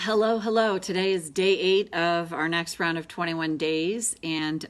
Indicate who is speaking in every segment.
Speaker 1: Hello, hello. Today is day 8 of our next round of 21 days, and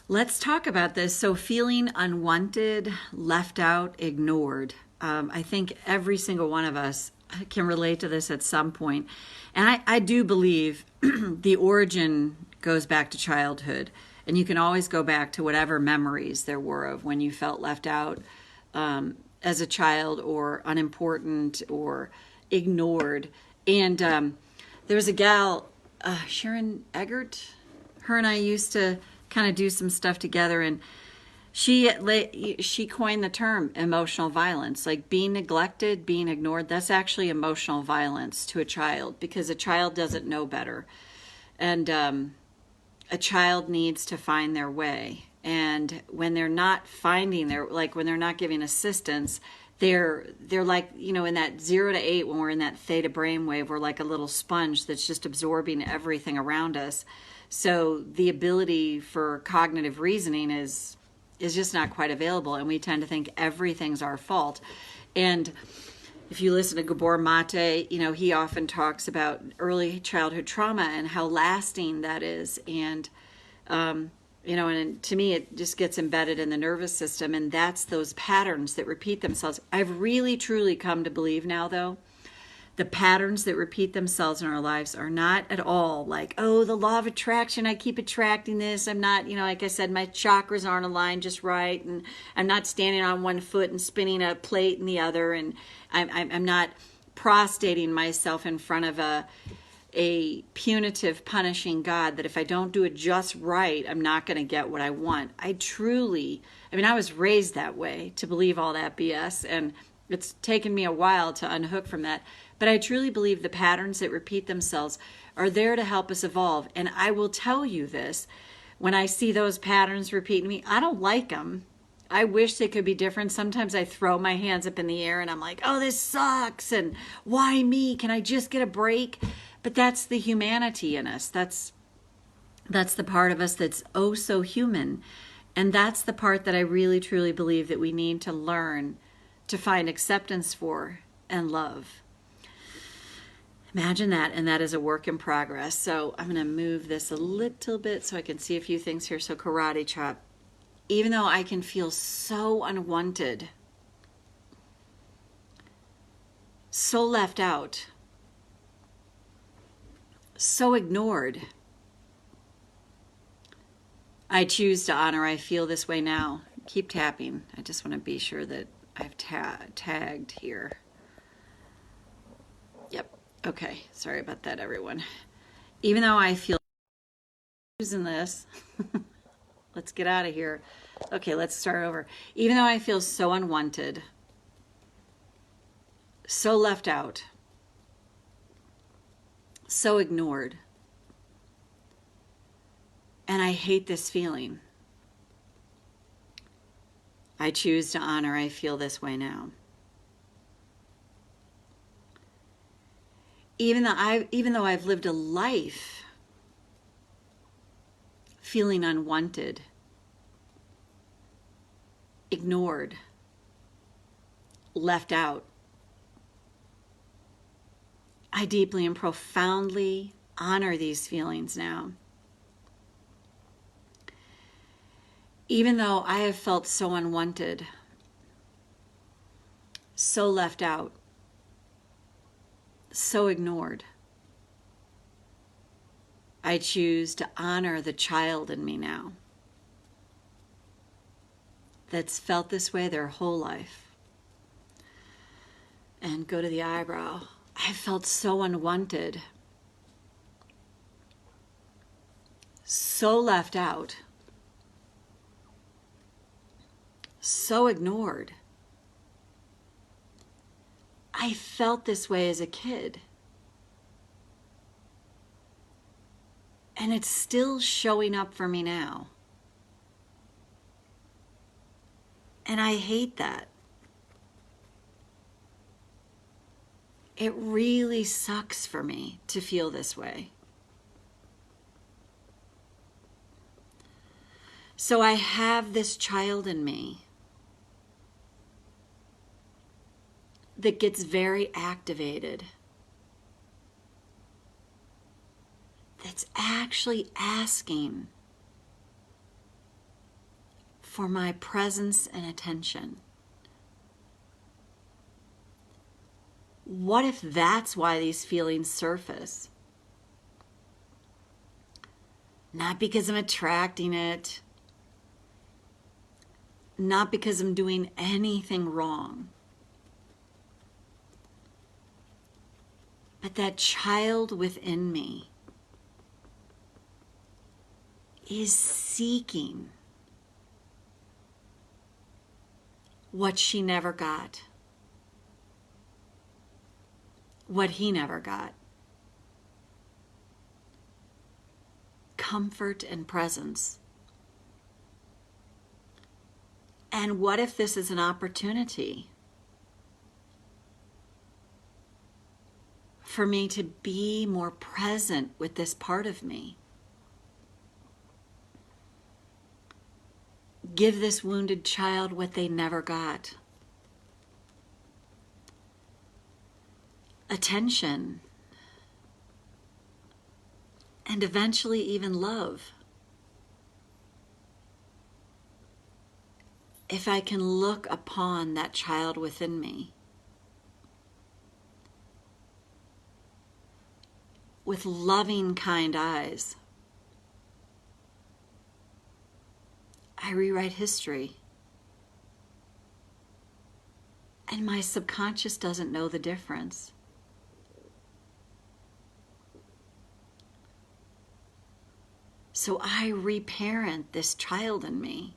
Speaker 1: let's talk about this. So, feeling unwanted, left out, ignored. I think every single one of us can relate to this at some point. And I do believe the origin goes back to childhood. And you can always go back to whatever memories there were of when you felt left out as a child, or unimportant, or ignored. And there was a gal, Sharon Eggert. Her and I used to kind of do some stuff together, and she coined the term emotional violence, like being neglected, being ignored. That's actually emotional violence to a child, because a child doesn't know better, and a child needs to find their way. And when they're not finding their, like when they're not giving assistance, they're like, in that 0 to 8, when we're in that theta brainwave, we're like a little sponge that's just absorbing everything around us. So the ability for cognitive reasoning is just not quite available, and we tend to think everything's our fault. And if you listen to Gabor Mate, he often talks about early childhood trauma and how lasting that is. And and to me, it just gets embedded in the nervous system, and that's those patterns that repeat themselves. I've really, truly come to believe now, though, the patterns that repeat themselves in our lives are not at all like, oh, the law of attraction, I keep attracting this. I'm not, like I said, my chakras aren't aligned just right, and I'm not standing on one foot and spinning a plate in the other, and I'm not prostrating myself in front of a punitive, punishing God, that if I don't do it just right, I'm not going to get what I want. I was raised that way, to believe all that BS, and it's taken me a while to unhook from that. But I truly believe the patterns that repeat themselves are there to help us evolve. And I will tell you this, when I see those patterns repeating me, I don't like them. I wish they could be different. Sometimes I throw my hands up in the air and I'm like, oh, this sucks. And why me? Can I just get a break? But that's the humanity in us. That's the part of us that's oh so human. And that's the part that I really, truly believe that we need to learn to find acceptance for and love. Imagine that, and that is a work in progress. So I'm going to move this a little bit so I can see a few things here. So karate chop. Even though I can feel so unwanted, so left out, so ignored, I choose to honor I feel this way now. Keep tapping. I just want to be sure that I've tagged here. Yep. Okay. Sorry about that, everyone. Even though I feel using this, let's get out of here. Okay, let's start over. Even though I feel so unwanted, so left out, so ignored, and I hate this feeling, I choose to honor I feel this way now. Even though I've lived a life feeling unwanted, ignored, left out, I deeply and profoundly honor these feelings now. Even though I have felt so unwanted, so left out, so ignored, I choose to honor the child in me now that's felt this way their whole life. And go to the eyebrow. I felt so unwanted, so left out, so ignored. I felt this way as a kid. And it's still showing up for me now. And I hate that. It really sucks for me to feel this way. So I have this child in me that gets very activated that's actually asking for my presence and attention? What if that's why these feelings surface? Not because I'm attracting it, not because I'm doing anything wrong, but that child within me is seeking what she never got, what he never got. Comfort and presence. And what if this is an opportunity for me to be more present with this part of me? Give this wounded child what they never got. Attention. And eventually even love. If I can look upon that child within me with loving, kind eyes, I rewrite history. And my subconscious doesn't know the difference. So I reparent this child in me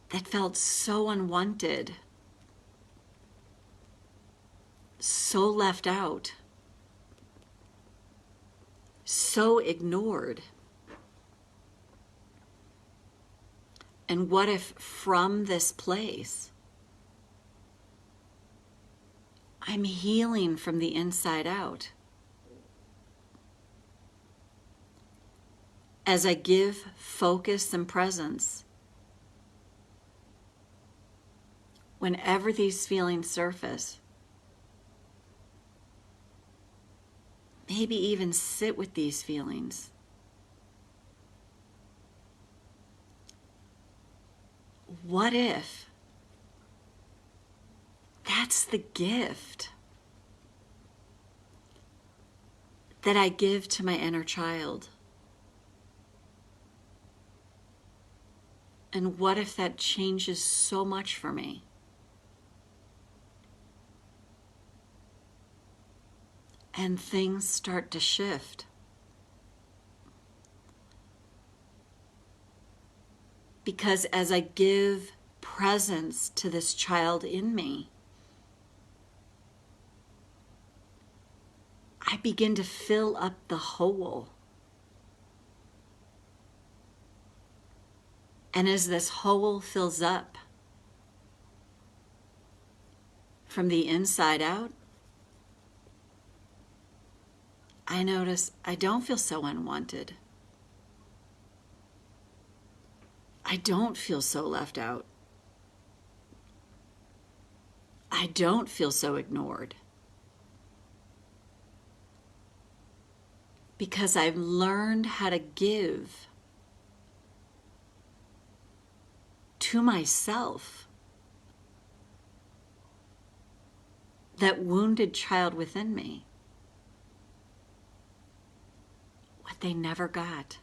Speaker 1: that felt so unwanted, so left out, so ignored. And what if from this place, I'm healing from the inside out? As I give focus and presence, whenever these feelings surface, maybe even sit with these feelings. What if that's the gift that I give to my inner child? And what if that changes so much for me? And things start to shift. Because as I give presence to this child in me, I begin to fill up the hole. And as this hole fills up from the inside out, I notice I don't feel so unwanted. I don't feel so left out. I don't feel so ignored. Because I've learned how to give to myself that wounded child within me what they never got.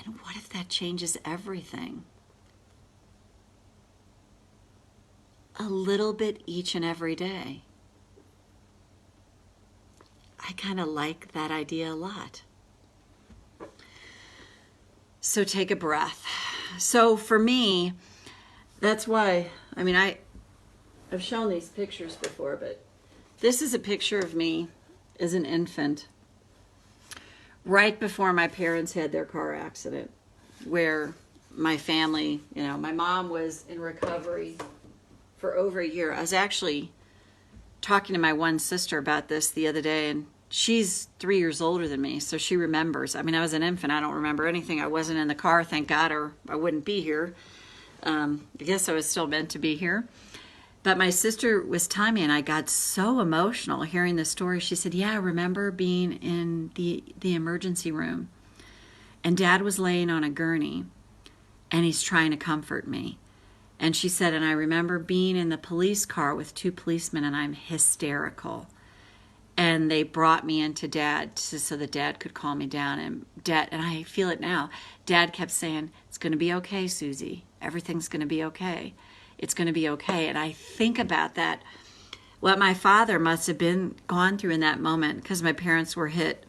Speaker 1: And what if that changes everything? A little bit each and every day. I kind of like that idea a lot. So take a breath. So for me, that's why, I've shown these pictures before, but this is a picture of me as an infant, right before my parents had their car accident, where my family, my mom was in recovery for over a year. I was actually talking to my one sister about this the other day, and she's 3 years older than me, so she remembers. I was an infant. I don't remember anything. I wasn't in the car, thank God, or I wouldn't be here. I guess I was still meant to be here. But my sister was telling me, and I got so emotional hearing the story. She said, yeah, I remember being in the emergency room, and Dad was laying on a gurney, and he's trying to comfort me. And she said, and I remember being in the police car with 2 policemen, and I'm hysterical. And they brought me into Dad so that Dad could calm me down. And I feel it now. Dad kept saying, it's going to be okay, Susie. Everything's going to be okay. It's going to be okay. And I think about that, what my father must have been gone through in that moment, because my parents were hit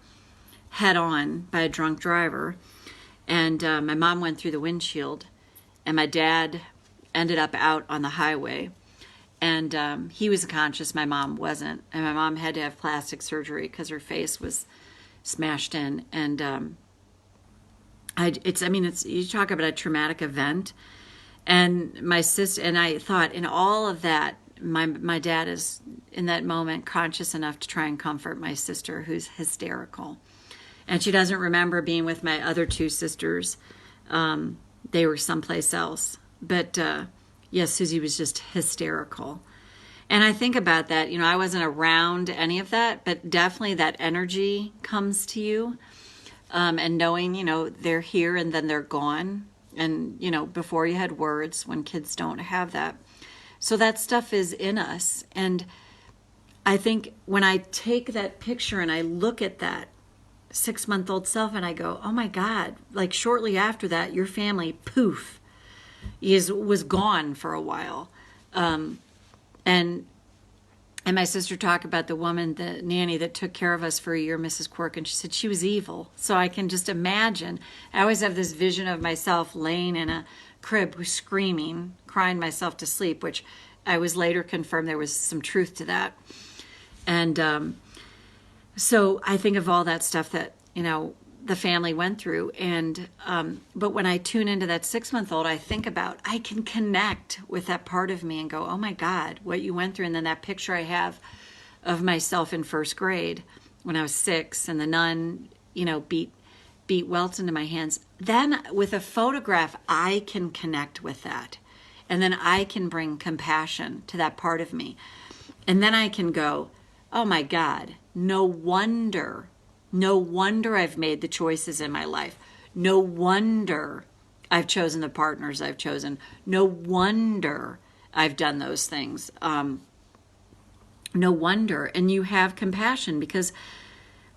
Speaker 1: head on by a drunk driver. And my mom went through the windshield, and my dad ended up out on the highway. And he was conscious, my mom wasn't. And my mom had to have plastic surgery because her face was smashed in. And you talk about a traumatic event. And my sister, and I thought in all of that, my dad is in that moment conscious enough to try and comfort my sister, who's hysterical. And she doesn't remember being with my other 2 sisters. They were someplace else. But yes, Susie was just hysterical. And I think about that. I wasn't around any of that, but definitely that energy comes to you. And knowing, they're here and then they're gone. And, before you had words, when kids don't have that. So that stuff is in us. And I think when I take that picture and I look at that 6-month-old self and I go, oh my God, like shortly after that, your family, poof, was gone for a while. And my sister talked about the woman, the nanny that took care of us for a year, Mrs. Quirk, and she said she was evil. So I can just imagine. I always have this vision of myself laying in a crib screaming, crying myself to sleep, which I was later confirmed there was some truth to that. And so I think of all that stuff that, the family went through. And but when I tune into that 6-month-old, I think about, I can connect with that part of me and go, oh my God, what you went through. And then that picture I have of myself in 1st grade when I was 6 and the nun, beat welts into my hands. Then with a photograph, I can connect with that. And then I can bring compassion to that part of me. And then I can go, oh my God, no wonder I've made the choices in my life. No wonder I've chosen the partners I've chosen. No wonder I've done those things. No wonder. And you have compassion because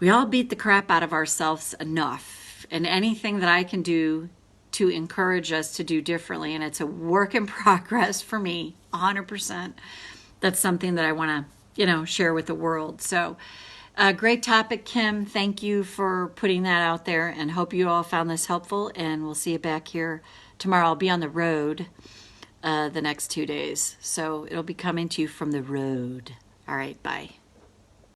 Speaker 1: we all beat the crap out of ourselves enough. And anything that I can do to encourage us to do differently, and it's a work in progress for me, 100%. That's something that I want to, share with the world. So, great topic, Kim. Thank you for putting that out there, and hope you all found this helpful. And we'll see you back here tomorrow. I'll be on the road the next 2 days, so it'll be coming to you from the road. All right, bye.